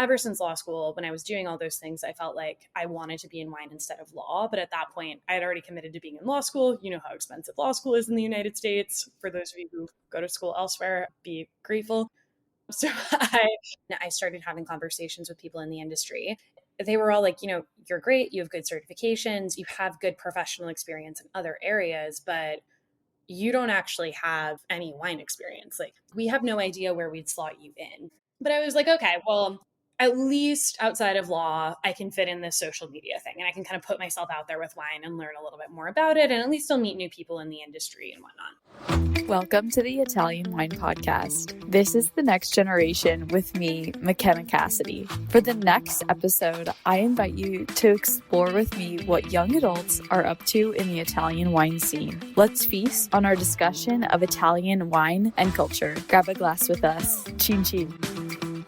ever since law school, when I was doing all those things, I felt like I wanted to be in wine instead of law. But at that point, I had already committed to being in law school. You know how expensive law school is in the United States. For those of you who go to school elsewhere, be grateful. So I started having conversations with people in the industry. They were all like, you're great. You have good certifications. You have good professional experience in other areas, but you don't actually have any wine experience. Like, we have no idea where we'd slot you in. But I was like, okay, well, at least outside of law, I can fit in this social media thing and I can kind of put myself out there with wine and learn a little bit more about it. And at least I'll meet new people in the industry and whatnot. Welcome to the Italian Wine Podcast. This is the next generation with me, McKenna Cassidy. For the next episode, I invite you to explore with me what young adults are up to in the Italian wine scene. Let's feast on our discussion of Italian wine and culture. Grab a glass with us. Chin chin.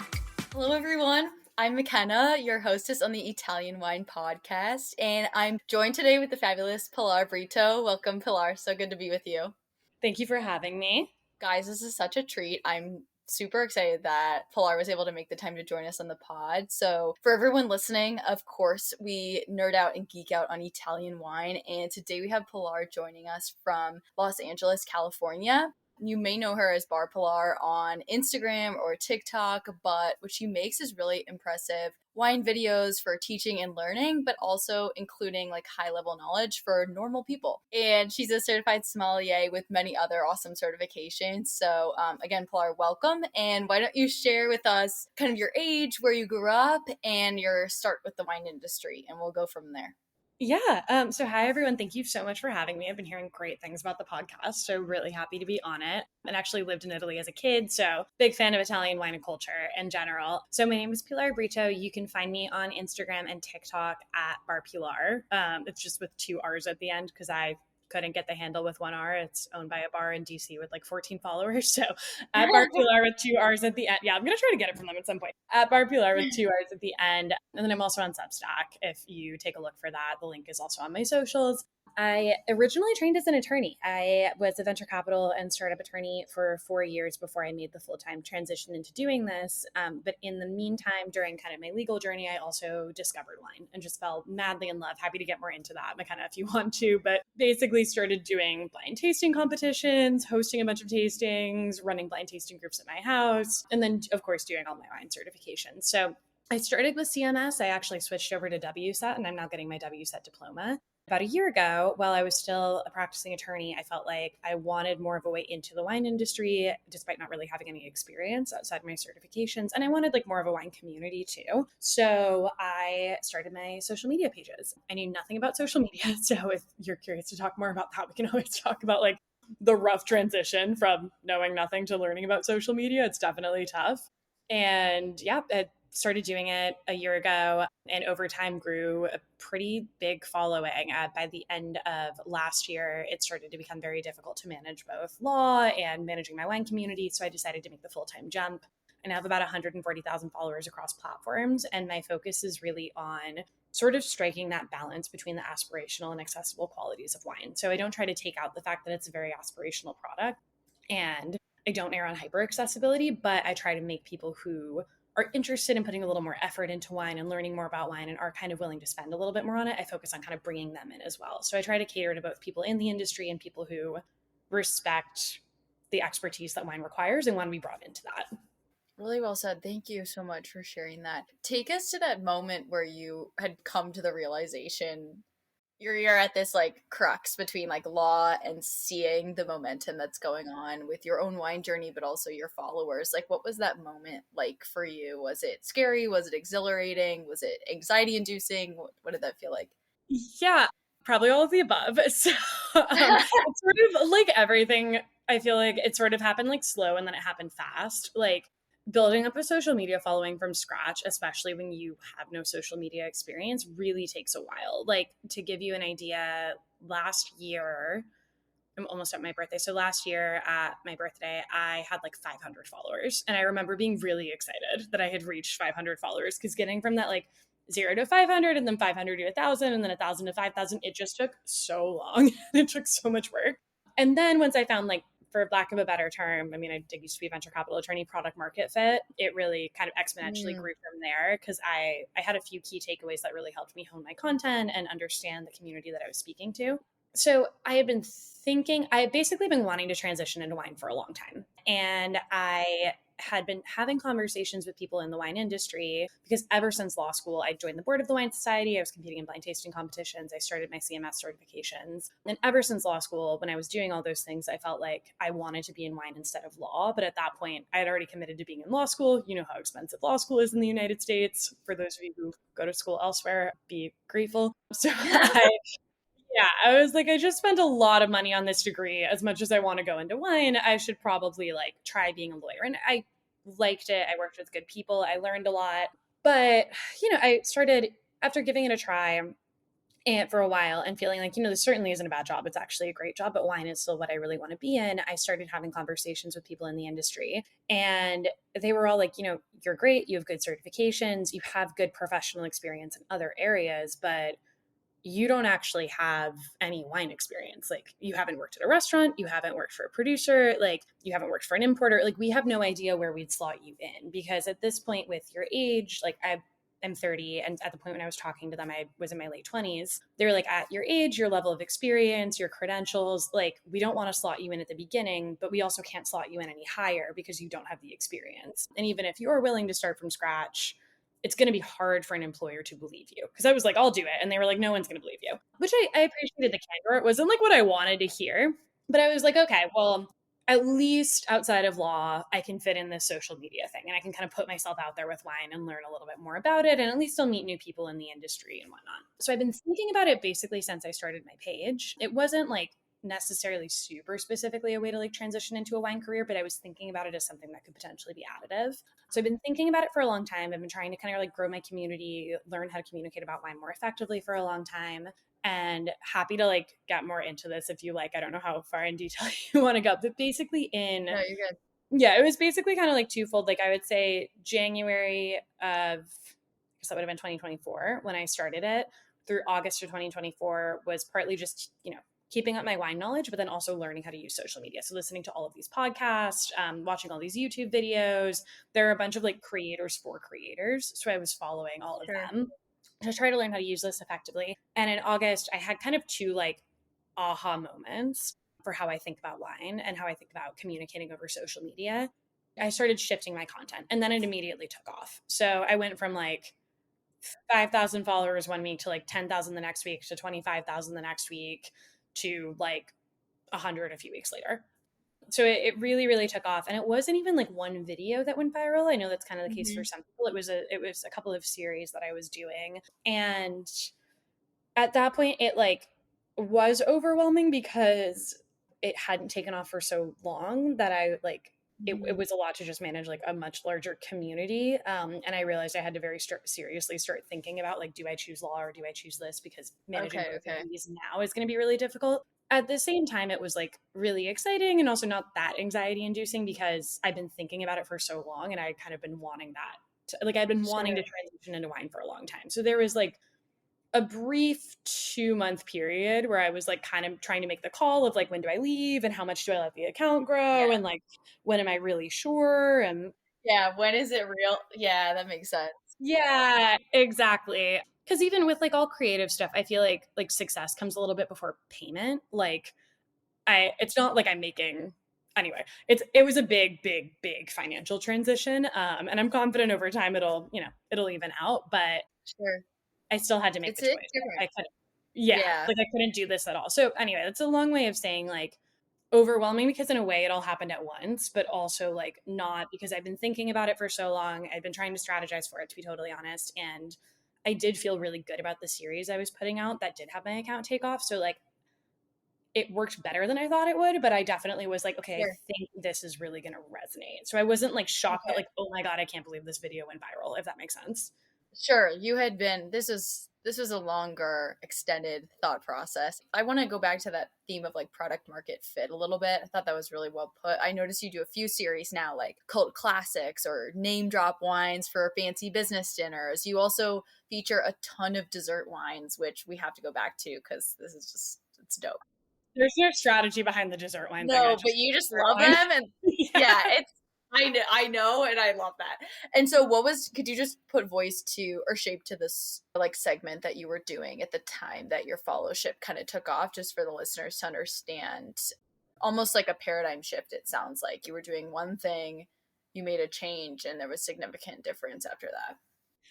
Hello, everyone. I'm McKenna, your hostess on the Italian Wine Podcast, and I'm joined today with the fabulous Pilar Brito. Welcome, Pilar. So good to be with you. Thank you for having me. Guys, this is such a treat. I'm super excited that Pilar was able to make the time to join us on the pod. So for everyone listening, of course, we nerd out and geek out on Italian wine. And today we have Pilar joining us from Los Angeles, California. You may know her as Bar Pilar on Instagram or TikTok, but what she makes is really impressive wine videos for teaching and learning, but also including like high-level knowledge for normal people. And she's a certified sommelier with many other awesome certifications. So again, Pilar, welcome. And why don't you share with us kind of your age, where you grew up, and your start with the wine industry, and we'll go from there. Yeah. So hi, everyone. Thank you so much for having me. I've been hearing great things about the podcast, so really happy to be on it. And actually lived in Italy as a kid, so big fan of Italian wine and culture in general. So my name is Pilar Brito. You can find me on Instagram and TikTok at Bar Pilar. It's just with 2 R's at the end because I couldn't get the handle with 1 R. It's owned by a bar in DC with like 14 followers. So at Bar Pilar with 2 R's at the end. Yeah, I'm going to try to get it from them at some point. At Bar Pilar with 2 R's at the end. And then I'm also on Substack. If you take a look for that, the link is also on my socials. I originally trained as an attorney. I was a venture capital and startup attorney for 4 years before I made the full-time transition into doing this. But in the meantime, during kind of my legal journey, I also discovered wine and just fell madly in love. Happy to get more into that, McKenna, if you want to. But basically started doing blind tasting competitions, hosting a bunch of tastings, running blind tasting groups at my house, and then, of course, doing all my wine certifications. So I started with CMS. I actually switched over to WSET, and I'm now getting my WSET diploma. About a year ago, while I was still a practicing attorney, I felt like I wanted more of a way into the wine industry, despite not really having any experience outside my certifications. And I wanted like more of a wine community too. So I started my social media pages. I knew nothing about social media. So if you're curious to talk more about that, we can always talk about like the rough transition from knowing nothing to learning about social media. It's definitely tough. And yeah, I started doing it a year ago and over time grew a pretty big following. By the end of last year, it started to become very difficult to manage both law and managing my wine community. So I decided to make the full-time jump. And I have about 140,000 followers across platforms. And my focus is really on sort of striking that balance between the aspirational and accessible qualities of wine. So I don't try to take out the fact that it's a very aspirational product. And I don't err on hyper accessibility, but I try to make people who are interested in putting a little more effort into wine and learning more about wine and are kind of willing to spend a little bit more on it, I focus on kind of bringing them in as well. So I try to cater to both people in the industry and people who respect the expertise that wine requires and want to be brought into that. Really well said. Thank you so much for sharing that. Take us to that moment where you had come to the realization you're at this like crux between like law and seeing the momentum that's going on with your own wine journey, but also your followers. Like, what was that moment like for you? Was it scary? Was it exhilarating? Was it anxiety inducing? What did that feel like? Yeah, probably all of the above. So it's sort of like everything. I feel like it sort of happened like slow and then it happened fast. Like building up a social media following from scratch, especially when you have no social media experience, really takes a while. Like, to give you an idea, last year, I'm almost at my birthday. So last year at my birthday, I had like 500 followers. And I remember being really excited that I had reached 500 followers because getting from that like 0 to 500 and then 500 to 1,000 and then 1,000 to 5,000, it just took so long. It took so much work. And then once I found like for lack of a better term, I mean, I used to be a venture capital attorney, product market fit. It really kind of exponentially grew from there because I had a few key takeaways that really helped me hone my content and understand the community that I was speaking to. So I had been thinking, I had basically been wanting to transition into wine for a long time. And I had been having conversations with people in the wine industry because ever since law school, I joined the board of the Wine Society. I was competing in blind tasting competitions. I started my CMS certifications. And ever since law school, when I was doing all those things, I felt like I wanted to be in wine instead of law. But at that point, I had already committed to being in law school. You know how expensive law school is in the United States. For those of you who go to school elsewhere, be grateful. So I was like, I just spent a lot of money on this degree. As much as I want to go into wine, I should probably like try being a lawyer. And I liked it. I worked with good people. I learned a lot. But, I started after giving it a try and for a while and feeling like, this certainly isn't a bad job. It's actually a great job, but wine is still what I really want to be in. I started having conversations with people in the industry and they were all like, you're great. You have good certifications. You have good professional experience in other areas, but you don't actually have any wine experience. Like you haven't worked at a restaurant, you haven't worked for a producer, like you haven't worked for an importer. Like we have no idea where we'd slot you in because at this point with your age, like I'm 30 and at the point when I was talking to them, I was in my late 20s. They were like, at your age, your level of experience, your credentials, like we don't want to slot you in at the beginning, but we also can't slot you in any higher because you don't have the experience. And even if you're willing to start from scratch, it's going to be hard for an employer to believe you. Because I was like, I'll do it. And they were like, no one's going to believe you, which I appreciated the candor. It wasn't like what I wanted to hear, but I was like, okay, well, at least outside of law, I can fit in this social media thing and I can kind of put myself out there with wine and learn a little bit more about it. And at least I'll meet new people in the industry and whatnot. So I've been thinking about it basically since I started my page. It wasn't like necessarily super specifically a way to like transition into a wine career, but I was thinking about it as something that could potentially be additive. So I've been thinking about it for a long time. I've been trying to kind of like grow my community, learn how to communicate about wine more effectively for a long time. And happy to like get more into this if you like. I don't know how far in detail you want to go, but basically No, you're good. yeah, it was basically kind of like twofold. Like I would say January of, I guess that would have been 2024 when I started it, through August of 2024 was partly just, keeping up my wine knowledge, but then also learning how to use social media. So listening to all of these podcasts, watching all these YouTube videos. There are a bunch of like creators for creators. So I was following all of them to try to learn how to use this effectively. And in August, I had kind of two like aha moments for how I think about wine and how I think about communicating over social media. I started shifting my content and then it immediately took off. So I went from like 5,000 followers one week to like 10,000 the next week to 25,000 the next week to like 100 a few weeks later. So it really, really took off. And it wasn't even like one video that went viral. I know that's kind of the case for some people. It was a couple of series that I was doing. And at that point, it like was overwhelming because it hadn't taken off for so long that I like it was a lot to just manage like a much larger community. And I realized I had to very seriously start thinking about like, do I choose law or do I choose this? Because managing both of these now is going to be really difficult. At the same time, it was like really exciting and also not that anxiety inducing because I've been thinking about it for so long and I kind of been wanting that. I'd been wanting to transition into wine for a long time. So there was like a brief 2-month period where I was like kind of trying to make the call of like, when do I leave and how much do I let the account grow? And like, when am I really sure? And when is it real? Yeah, that makes sense. yeah, exactly. Cause even with like all creative stuff, I feel like success comes a little bit before payment. Like it's not like I'm making, anyway, it was a big, big, big financial transition. And I'm confident over time it'll even out, but Sure. I still had to make the choice. I couldn't, like I couldn't do this at all. So anyway, that's a long way of saying like overwhelming because in a way it all happened at once, but also like not because I've been thinking about it for so long. I've been trying to strategize for it, to be totally honest. And I did feel really good about the series I was putting out that did have my account take off. So like it worked better than I thought it would, but I definitely was like, okay, I think this is really going to resonate. So I wasn't like shocked that like, oh my God, I can't believe this video went viral, if that makes sense. Sure, you had been, this was a longer extended thought process. I want to go back to that theme of like product market fit a little bit. I thought that was really well put. I noticed you do a few series now, like cult classics or name drop wines for fancy business dinners. You also feature a ton of dessert wines, which we have to go back to because this is just, it's dope. There's no strategy behind the dessert wine thing. No, but you just love wine. them, and yeah, it's I know, and I love that. And so, could you just put voice to or shape to this like segment that you were doing at the time that your fellowship kind of took off, just for the listeners to understand, almost like a paradigm shift. It sounds like you were doing one thing, you made a change, and there was significant difference after that.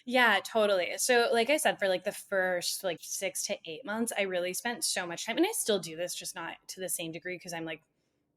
Yeah, totally. So like I said, for like the first like 6 to 8 months, I really spent so much time, and I still do this, just not to the same degree because I'm like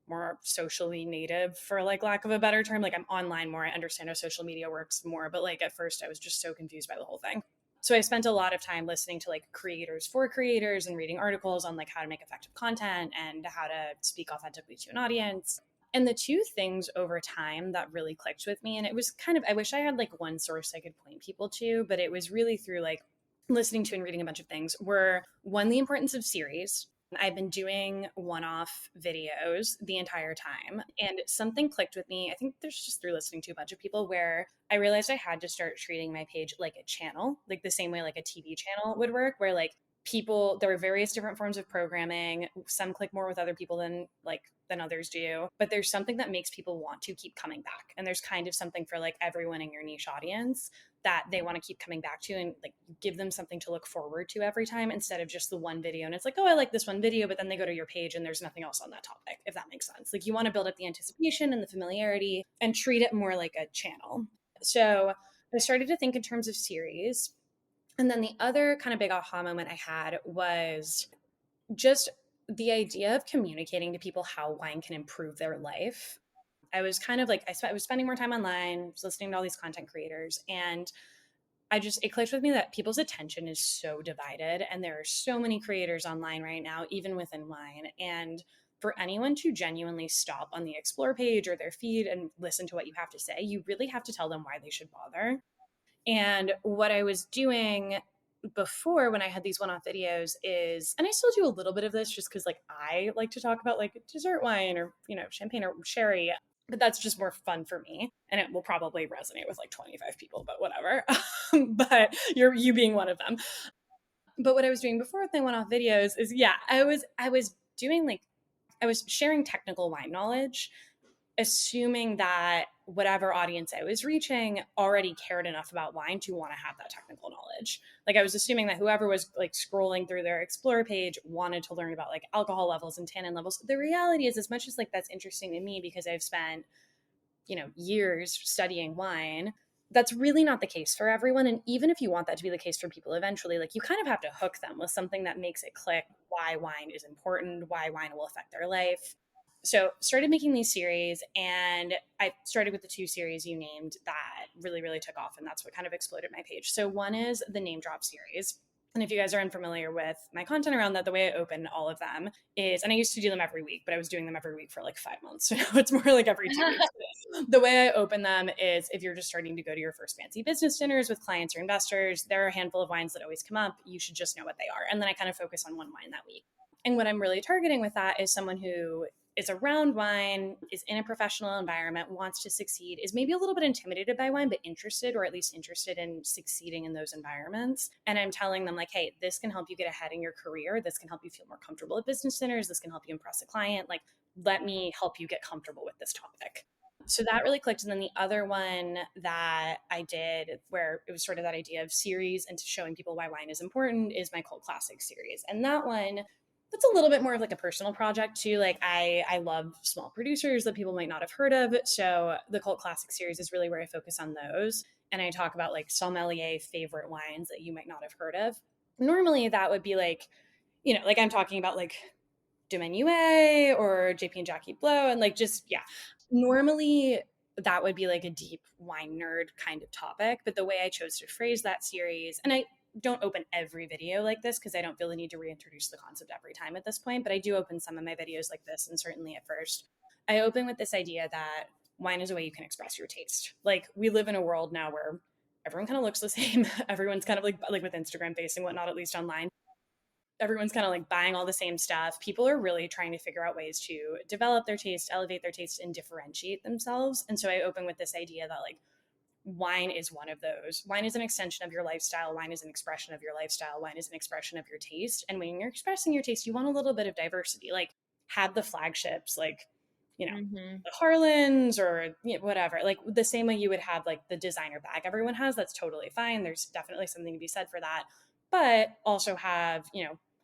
more socially native, for like lack of a better term. Like I'm online more, I understand how social media works more, but like at first I was just so confused by the whole thing. So I spent a lot of time listening to like creators for creators and reading articles on like how to make effective content and how to speak authentically to an audience. And the two things over time that really clicked with me, and it was kind of, I wish I had like one source I could point people to, but it was really through like listening to and reading a bunch of things, were one, the importance of series. I've been doing one-off videos the entire time, and something clicked with me. I think there's just through listening to a bunch of people, where I realized I had to start treating my page like a channel, like the same way like a TV channel would work, where like people, there are various different forms of programming. Some click more with other people than others do, but there's something that makes people want to keep coming back, and there's kind of something for like everyone in your niche audience that they want to keep coming back to, and like give them something to look forward to every time, instead of just the one video and it's like, oh, I like this one video, but then they go to your page and there's nothing else on that topic, if that makes sense. Like you want to build up the anticipation and the familiarity and treat it more like a channel. So I started to think in terms of series. And then the other kind of big aha moment I had was just the idea of communicating to people how wine can improve their life. I was kind of like, I was spending more time online, was listening to all these content creators, and it clicked with me that people's attention is so divided, and there are so many creators online right now, even within wine. And for anyone to genuinely stop on the explore page or their feed and listen to what you have to say, you really have to tell them why they should bother. And what I was doing before, when I had these one-off videos, is, and I still do a little bit of this just because like I like to talk about like dessert wine or, champagne or sherry, but that's just more fun for me. And it will probably resonate with like 25 people, but whatever. But you being one of them. But what I was doing before with my one-off videos is, yeah, I was doing like, I was sharing technical wine knowledge, assuming that whatever audience I was reaching already cared enough about wine to want to have that technical knowledge. Like I was assuming that whoever was like scrolling through their explore page wanted to learn about like alcohol levels and tannin levels. The reality is, as much as like that's interesting to me because I've spent, years studying wine, that's really not the case for everyone. And even if you want that to be the case for people eventually, like you kind of have to hook them with something that makes it click why wine is important, why wine will affect their life. So started making these series, and I started with the two series you named that really, really took off, and that's what kind of exploded my page. So one is the name drop series. And if you guys are unfamiliar with my content around that, the way I open all of them is, and I used to do them every week, but I was doing them every week for like 5 months. So now it's more like every 2 weeks. The way I open them is, if you're just starting to go to your first fancy business dinners with clients or investors, there are a handful of wines that always come up. You should just know what they are. And then I kind of focus on one wine that week. And what I'm really targeting with that is someone who is around wine, is in a professional environment, wants to succeed, is maybe a little bit intimidated by wine, but interested, or at least interested in succeeding in those environments. And I'm telling them like, hey, this can help you get ahead in your career. This can help you feel more comfortable at business dinners. This can help you impress a client. Like, let me help you get comfortable with this topic. So that really clicked. And then the other one that I did, where it was sort of that idea of series and to showing people why wine is important, is my cult classic series. And that one, that's a little bit more of like a personal project too. Like I love small producers that people might not have heard of. So the cult classic series is really where I focus on those. And I talk about like sommelier favorite wines that you might not have heard of. Normally that would be like, like I'm talking about like Domaine or JP and Jackie Blow, and like just, yeah. Normally that would be like a deep wine nerd kind of topic. But the way I chose to phrase that series, and I don't open every video like this because I don't feel the need to reintroduce the concept every time at this point, but I do open some of my videos like this. And certainly at first, I open with this idea that wine is a way you can express your taste. Like we live in a world now where everyone kind of looks the same. Everyone's kind of like with Instagram facing whatnot, at least online. Everyone's kind of like buying all the same stuff. People are really trying to figure out ways to develop their taste, elevate their taste, and differentiate themselves. And so I open with this idea that like wine is one of those. Wine is an extension of your lifestyle. Wine is an expression of your lifestyle. Wine is an expression of your taste. And when you're expressing your taste, you want a little bit of diversity. Like had the flagships, like, Mm-hmm. the Harlan's or whatever, like the same way you would have like the designer bag everyone has. That's totally fine. There's definitely something to be said for that. But also have,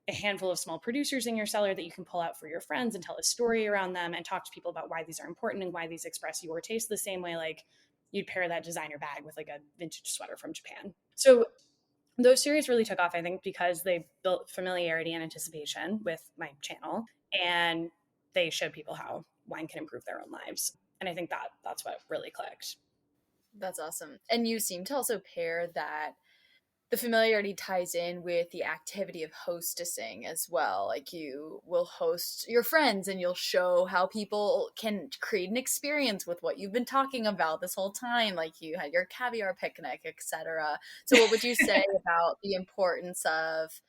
a handful of small producers in your cellar that you can pull out for your friends and tell a story around them and talk to people about why these are important and why these express your taste the same way like you'd pair that designer bag with like a vintage sweater from Japan. So those series really took off, I think, because they built familiarity and anticipation with my channel, and they showed people how wine can improve their own lives. And I think that's what really clicked. That's awesome. And you seem to also pair that the familiarity ties in with the activity of hostessing as well. Like you will host your friends and you'll show how people can create an experience with what you've been talking about this whole time. Like you had your caviar picnic, etc. So what would you say about the importance of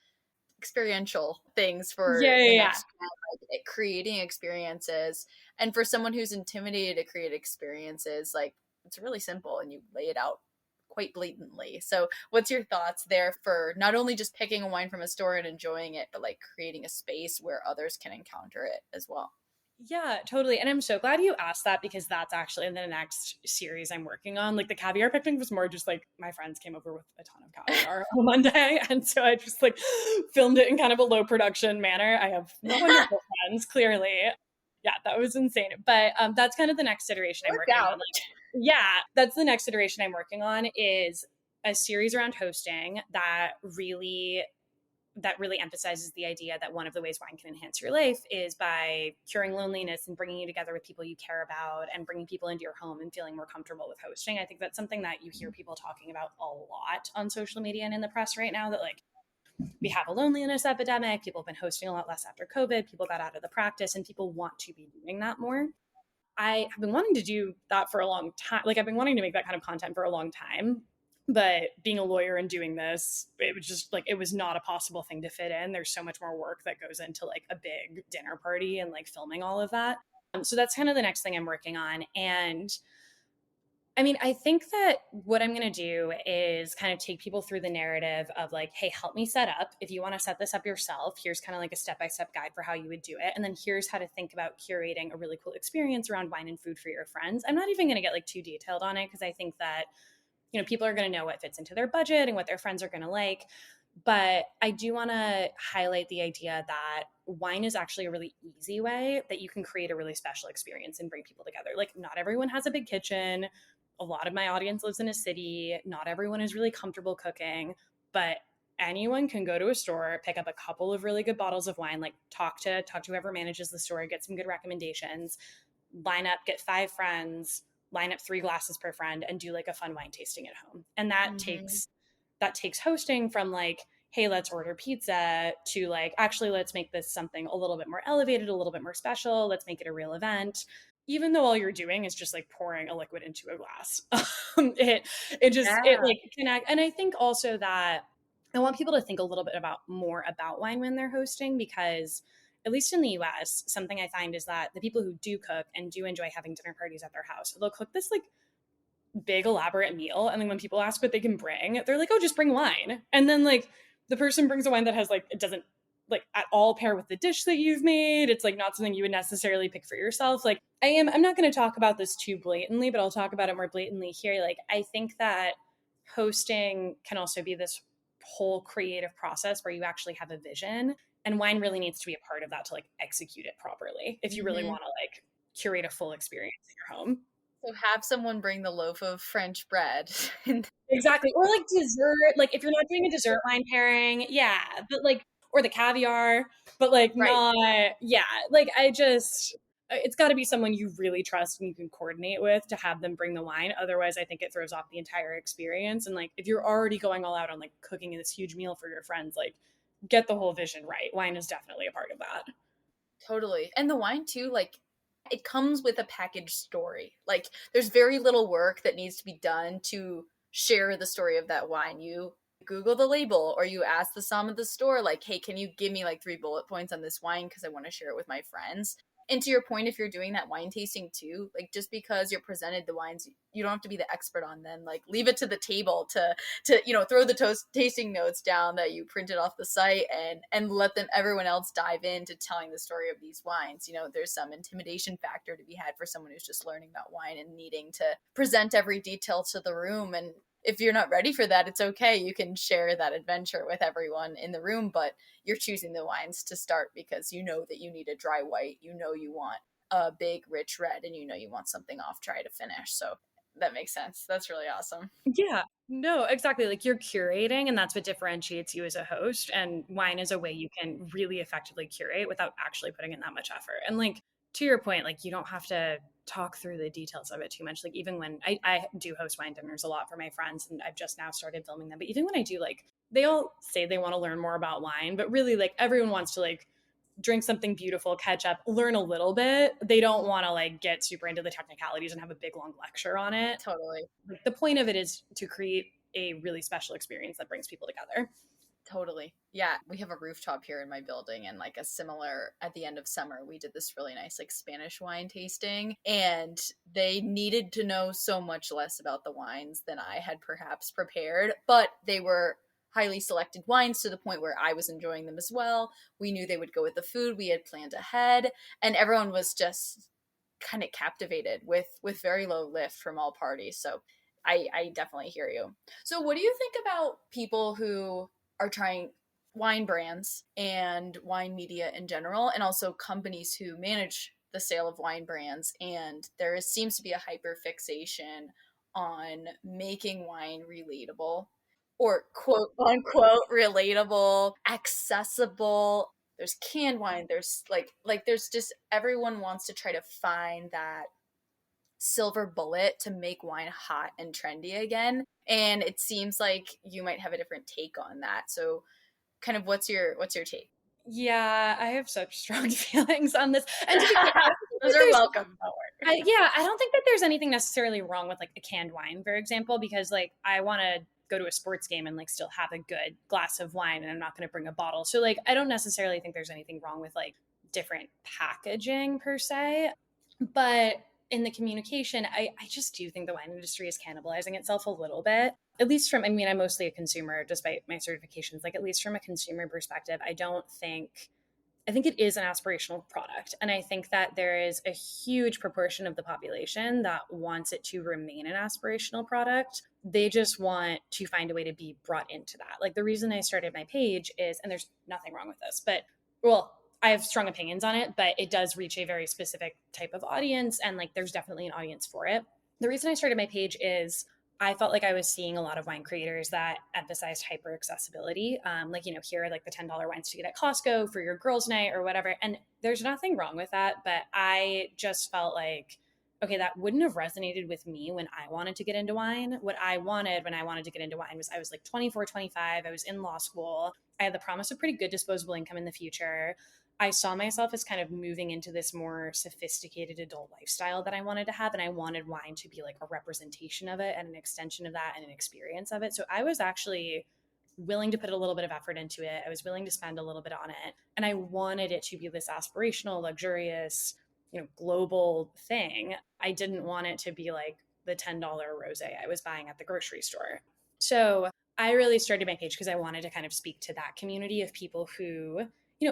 experiential things for Yeah, the yeah, yeah. next one, like creating experiences? And for someone who's intimidated to create experiences, like it's really simple and you lay it out quite blatantly. So what's your thoughts there for not only just picking a wine from a store and enjoying it, but like creating a space where others can encounter it as well? Yeah, totally. And I'm so glad you asked that because that's actually in the next series I'm working on. Like the caviar picnic was more just like my friends came over with a ton of caviar on Monday. And so I just like filmed it in kind of a low production manner. I have wonderful friends, clearly. Yeah, that was insane. But that's kind of the next iteration I'm Worked working on. out. Like, yeah, that's the next iteration I'm working on is a series around hosting that really emphasizes the idea that one of the ways wine can enhance your life is by curing loneliness and bringing you together with people you care about and bringing people into your home and feeling more comfortable with hosting. I think that's something that you hear people talking about a lot on social media and in the press right now, that like we have a loneliness epidemic. People have been hosting a lot less after COVID. People got out of the practice and people want to be doing that more. I have been wanting to do that for a long time. Like I've been wanting to make that kind of content for a long time. But being a lawyer and doing this, it was just like it was not a possible thing to fit in. There's so much more work that goes into like a big dinner party and like filming all of that. So that's kind of the next thing I'm working on. And I mean, I think that what I'm going to do is kind of take people through the narrative of like, hey, help me set up. If you want to set this up yourself, here's kind of like a step by step guide for how you would do it. And then here's how to think about curating a really cool experience around wine and food for your friends. I'm not even going to get like too detailed on it because I think that, people are going to know what fits into their budget and what their friends are going to like. But I do want to highlight the idea that wine is actually a really easy way that you can create a really special experience and bring people together. Like, not everyone has a big kitchen. A lot of my audience lives in a city. Not everyone is really comfortable cooking, but anyone can go to a store, pick up a couple of really good bottles of wine, like talk to whoever manages the store, get some good recommendations, line up, get 5 friends, line up 3 glasses per friend, and do like a fun wine tasting at home. And Mm-hmm. that takes hosting from like, hey, let's order pizza, to like, actually, let's make this something a little bit more elevated, a little bit more special. Let's make it a real event. Even though all you're doing is just like pouring a liquid into a glass, it Yeah. like connect. And I think also that I want people to think a little bit more about wine when they're hosting, because at least in the US, something I find is that the people who do cook and do enjoy having dinner parties at their house, they'll cook this like big elaborate meal, and then when people ask what they can bring, they're like, oh, just bring wine. And then like the person brings a wine that has like, it doesn't like at all pair with the dish that you've made. It's like not something you would necessarily pick for yourself. Like I'm not going to talk about this too blatantly, but I'll talk about it more blatantly here. Like I think that hosting can also be this whole creative process where you actually have a vision, and wine really needs to be a part of that to like execute it properly if you really Mm-hmm. want to like curate a full experience in your home. So have someone bring the loaf of French bread. Exactly. Or like dessert, like if you're not doing a dessert wine pairing, yeah, but like, or the caviar, but like Right. not, yeah, like it's got to be someone you really trust and you can coordinate with to have them bring the wine. Otherwise, I think it throws off the entire experience. And like, if you're already going all out on like cooking this huge meal for your friends, like get the whole vision right. Wine is definitely a part of that. Totally. And the wine too, like it comes with a package story. Like there's very little work that needs to be done to share the story of that wine. You Google the label or you ask the som at the store, like, hey, can you give me like 3 bullet points on this wine? Because I want to share it with my friends. And to your point, if you're doing that wine tasting too, like just because you're presented the wines, you don't have to be the expert on them. Like leave it to the table to throw the tasting notes down that you printed off the site and let them everyone else dive into telling the story of these wines. There's some intimidation factor to be had for someone who's just learning about wine and needing to present every detail to the room. And if you're not ready for that, it's okay. You can share that adventure with everyone in the room, but you're choosing the wines to start because you know that you need a dry white, you want a big rich red, and you want something off dry to finish. So that makes sense. That's really awesome. Yeah, no, exactly. Like you're curating, and that's what differentiates you as a host. And wine is a way you can really effectively curate without actually putting in that much effort. And like to your point, like you don't have to talk through the details of it too much. Like even when I do host wine dinners a lot for my friends, and I've just now started filming them. But even when I do, like they all say they want to learn more about wine, but really like everyone wants to like drink something beautiful, catch up, learn a little bit. They don't want to like get super into the technicalities and have a big long lecture on it. Totally. Like the point of it is to create a really special experience that brings people together. Totally. Yeah. We have a rooftop here in my building, and like a similar at the end of summer, we did this really nice like Spanish wine tasting, and they needed to know so much less about the wines than I had perhaps prepared, but they were highly selected wines to the point where I was enjoying them as well. We knew they would go with the food we had planned ahead, and everyone was just kind of captivated with very low lift from all parties. So I definitely hear you. So what do you think about people who are trying wine brands and wine media in general, and also companies who manage the sale of wine brands, and seems to be a hyper fixation on making wine relatable, or quote unquote relatable, accessible. There's canned wine, there's there's just everyone wants to try to find that silver bullet to make wine hot and trendy again. And it seems like you might have a different take on that. So kind of what's your take? Yeah, I have such strong feelings on this. And to be clear, Those are welcome. I don't think that there's anything necessarily wrong with like a canned wine, for example, because like I want to go to a sports game and like still have a good glass of wine, and I'm not going to bring a bottle. So like I don't necessarily think there's anything wrong with like different packaging per se. But in the communication, I just do think the wine industry is cannibalizing itself a little bit. At least from, I mean, I'm mostly a consumer despite my certifications. Like, at least from a consumer perspective, I think it is an aspirational product. And I think that there is a huge proportion of the population that wants it to remain an aspirational product. They just want to find a way to be brought into that. Like the reason I started my page is, and there's nothing wrong with this, but well, I have strong opinions on it, but it does reach a very specific type of audience. And like, there's definitely an audience for it. The reason I started my page is I felt like I was seeing a lot of wine creators that emphasized hyper accessibility. Here are like the $10 wines to get at Costco for your girls' night or whatever. And there's nothing wrong with that. But I just felt like, okay, that wouldn't have resonated with me when I wanted to get into wine. What I wanted when I wanted to get into wine was I was like 24, 25. I was in law school. I had the promise of pretty good disposable income in the future. I saw myself as kind of moving into this more sophisticated adult lifestyle that I wanted to have. And I wanted wine to be like a representation of it and an extension of that and an experience of it. So I was actually willing to put a little bit of effort into it. I was willing to spend a little bit on it. And I wanted it to be this aspirational, luxurious, global thing. I didn't want it to be like the $10 rosé I was buying at the grocery store. So I really started my page because I wanted to kind of speak to that community of people who,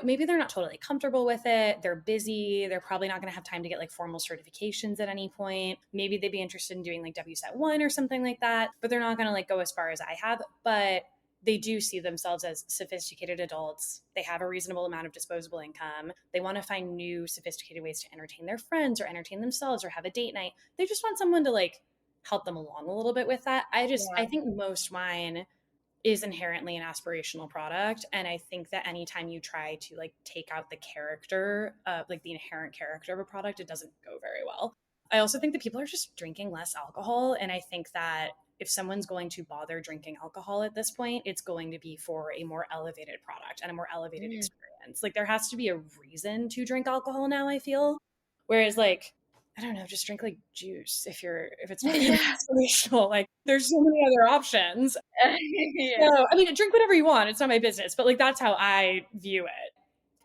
maybe they're not totally comfortable with it. They're busy. They're probably not going to have time to get like formal certifications at any point. Maybe they'd be interested in doing like WSET 1 or something like that, but they're not going to like go as far as I have. But they do see themselves as sophisticated adults. They have a reasonable amount of disposable income. They want to find new sophisticated ways to entertain their friends or entertain themselves or have a date night. They just want someone to like help them along a little bit with that. I think most wine is inherently an aspirational product. And I think that anytime you try to like take out the character of like the inherent character of a product, it doesn't go very well. I also think that people are just drinking less alcohol. And I think that if someone's going to bother drinking alcohol at this point, it's going to be for a more elevated product and a more elevated experience. Like there has to be a reason to drink alcohol now, I feel. Whereas like, I don't know, just drink like juice if it's aspirational. Like there's so many other options. Yeah. So, I mean, drink whatever you want. It's not my business, but like that's how I view it.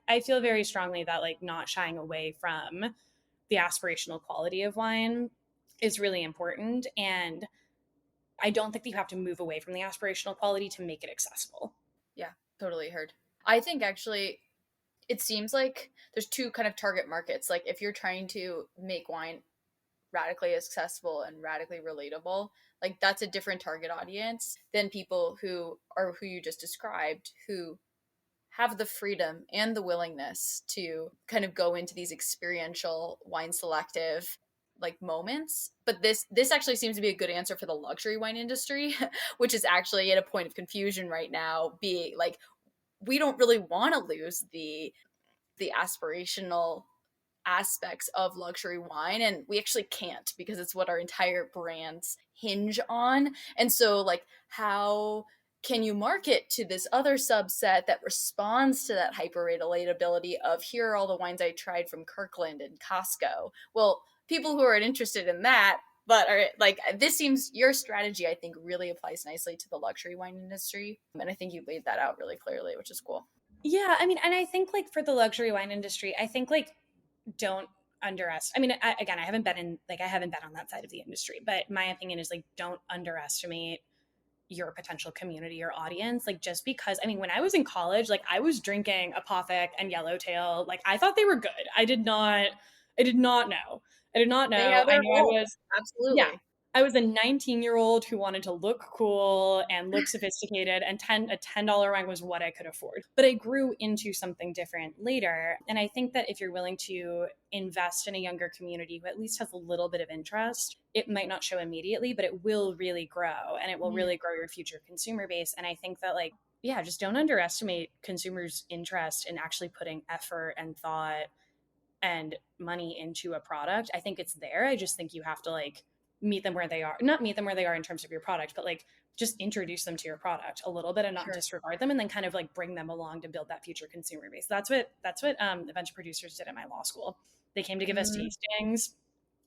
I feel very strongly that like not shying away from the aspirational quality of wine is really important. And I don't think that you have to move away from the aspirational quality to make it accessible. Yeah, totally heard. I think actually it seems like there's two kind of target markets. Like if you're trying to make wine radically accessible and radically relatable, like that's a different target audience than people who are who you just described, who have the freedom and the willingness to kind of go into these experiential wine selective like moments. But this actually seems to be a good answer for the luxury wine industry, which is actually at a point of confusion right now, being like we don't really want to lose the aspirational aspects of luxury wine, and we actually can't because it's what our entire brands hinge on. And so like how can you market to this other subset that responds to that hyper relatability of here are all the wines I tried from Kirkland and Costco? Well, people who are interested in that but are like, this seems your strategy I think really applies nicely to the luxury wine industry, and I think you laid that out really clearly, which is cool. Yeah, I mean, and I think like for the luxury wine industry, I think like don't underestimate. I mean, again, I haven't been on that side of the industry, but my opinion is like don't underestimate your potential community or audience. Like just because, I mean, when I was in college, like I was drinking Apothic and Yellowtail. Like I thought they were good. I did not know. I did not They know. have I their knew I role. was, yeah, Absolutely. I was a 19-year-old who wanted to look cool and look sophisticated, and a $10 wine was what I could afford. But I grew into something different later. And I think that if you're willing to invest in a younger community who at least has a little bit of interest, it might not show immediately, but it will really grow, and it will Mm, really grow your future consumer base. And I think that, like, yeah, just don't underestimate consumers' interest in actually putting effort and thought and money into a product. I think it's there. I just think you have to like meet them where they are. Not meet them where they are in terms of your product, but like just introduce them to your product a little bit and not sure. disregard them, and then kind of like bring them along to build that future consumer base. That's what a bunch of producers did at my law school. They came to give us Mm, tastings,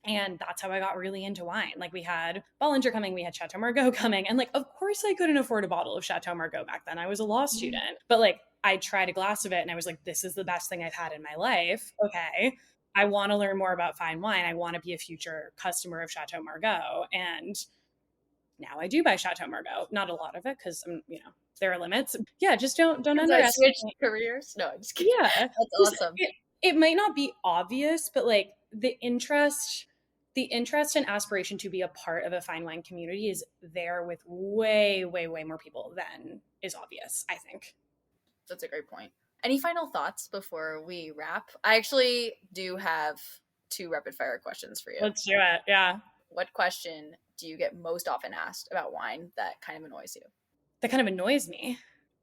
and that's how I got really into wine. Like we had Bollinger coming, we had Chateau Margaux coming. And like, of course I couldn't afford a bottle of Chateau Margaux back then. I was a law mm, student. But like I tried a glass of it and I was like, this is the best thing I've had in my life. Okay. I want to learn more about fine wine. I want to be a future customer of Chateau Margaux. And now I do buy Chateau Margaux. Not a lot of it because there are limits. Yeah, just don't because I switched underestimate. careers. No, I'm just kidding. Yeah. That's Just awesome. it might not be obvious, but like the interest and aspiration to be a part of a fine wine community is there with way, way, way more people than is obvious, I think. That's a great point. Any final thoughts before we wrap? I actually do have two rapid fire questions for you. Let's do it. Yeah. What question do you get most often asked about wine that kind of annoys you? That kind of annoys me.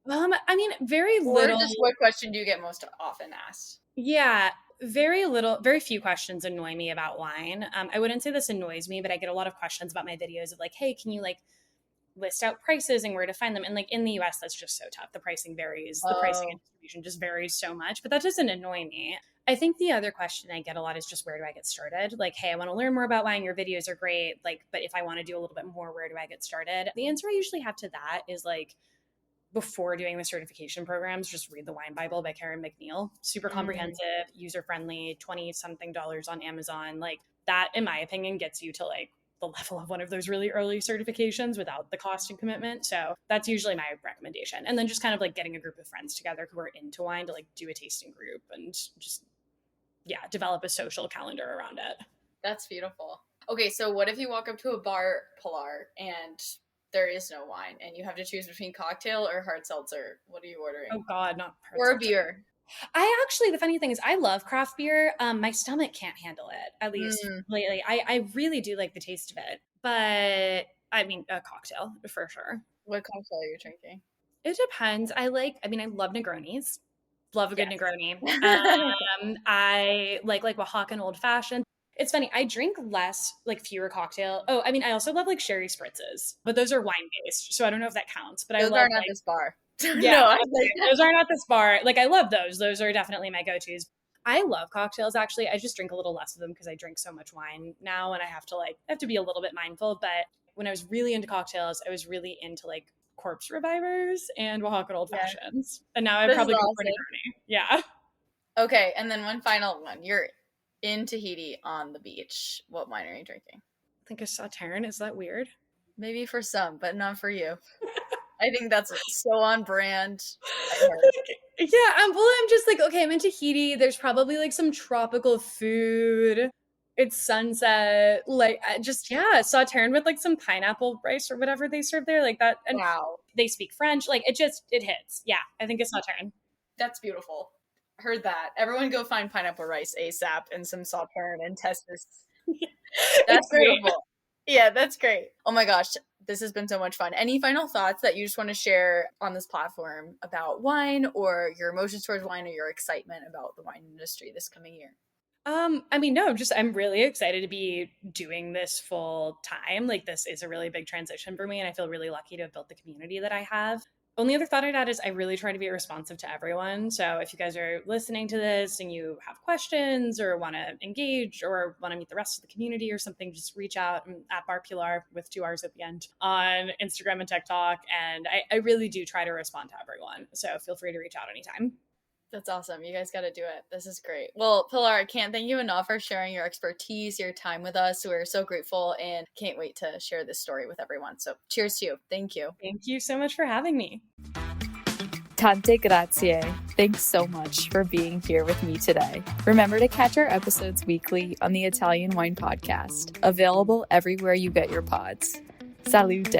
I mean, very Or little. just what question do you get most often asked? Yeah, very few questions annoy me about wine. I wouldn't say this annoys me, but I get a lot of questions about my videos of like, hey, can you like list out prices and where to find them? And like in the US, that's just so tough. The pricing varies, the pricing and Oh, distribution just varies so much, but that doesn't annoy me. I think the other question I get a lot is just where do I get started? Like, hey, I want to learn more about wine. Your videos are great. Like, but if I want to do a little bit more, where do I get started? The answer I usually have to that is like, before doing the certification programs, just read the Wine Bible by Karen McNeil. Super mm, comprehensive, user friendly, 20 something dollars on Amazon. Like that, in my opinion, gets you to like the level of one of those really early certifications without the cost and commitment. So that's usually my recommendation. And then just kind of like getting a group of friends together who are into wine to like do a tasting group and just, yeah, develop a social calendar around it. that's beautiful. Okay, so what if you walk up to a bar, Pilar, and there is no wine, and you have to choose between cocktail or hard seltzer? What are you ordering? Oh God, not hard Or a seltzer. beer? I actually, the funny thing is, I love craft beer. My stomach can't handle it, at least Mm, lately. I really do like the taste of it, but I mean, a cocktail for sure. what cocktail are you drinking? It depends. I mean, I love Negronis. Love a good Yes. Negroni. I like Oaxaca and old fashioned. It's funny. I drink less, like fewer cocktail. Oh, I mean, I also love like sherry spritzes, but those are wine based, so I don't know if that counts. But I Those love aren't at like this bar. yeah, No, I was okay. like, Those aren't at this bar. Like I love those. Those are definitely my go-tos. I love cocktails actually. I just drink a little less of them because I drink so much wine now and I have to be a little bit mindful. But when I was really into cocktails, I was really into like corpse revivers and Oaxaca old yeah, fashions. And now I'd this is probably go for awesome. Negroni. Yeah. Okay, and then one final one. You're in Tahiti on the beach. What wine are you drinking? I think a Sauterne. Is that weird? Maybe for some, but not for you. I think that's so on brand. I heard. Yeah, well, I'm just like, okay, I'm in Tahiti. There's probably like some tropical food. It's sunset. Like, yeah, Sauterne with like some pineapple rice or whatever they serve there. Like that. And Wow. they speak French. Like, it hits. Yeah, I think it's Sauterne. That's beautiful. Heard that. Everyone go find pineapple rice ASAP and some Sauterne and test this. That's beautiful. Yeah, that's great. Oh my gosh, this has been so much fun. Any final thoughts that you just want to share on this platform about wine or your emotions towards wine or your excitement about the wine industry this coming year? I mean, no, just I'm really excited to be doing this full time. Like, this is a really big transition for me, and I feel really lucky to have built the community that I have. Only other thought I'd add is I really try to be responsive to everyone. So if you guys are listening to this and you have questions or want to engage or want to meet the rest of the community or something, just reach out. I'm at Bar Pilar with 2 R's at the end on Instagram and TikTok. And I really do try to respond to everyone. So feel free to reach out anytime. That's awesome. You guys got to do it. This is great. Well, Pilar, I can't thank you enough for sharing your expertise, your time with us. We're so grateful and can't wait to share this story with everyone. So cheers to you. Thank you. Thank you so much for having me. Tante grazie. Thanks so much for being here with me today. Remember to catch our episodes weekly on the Italian Wine Podcast, available everywhere you get your pods. Salute.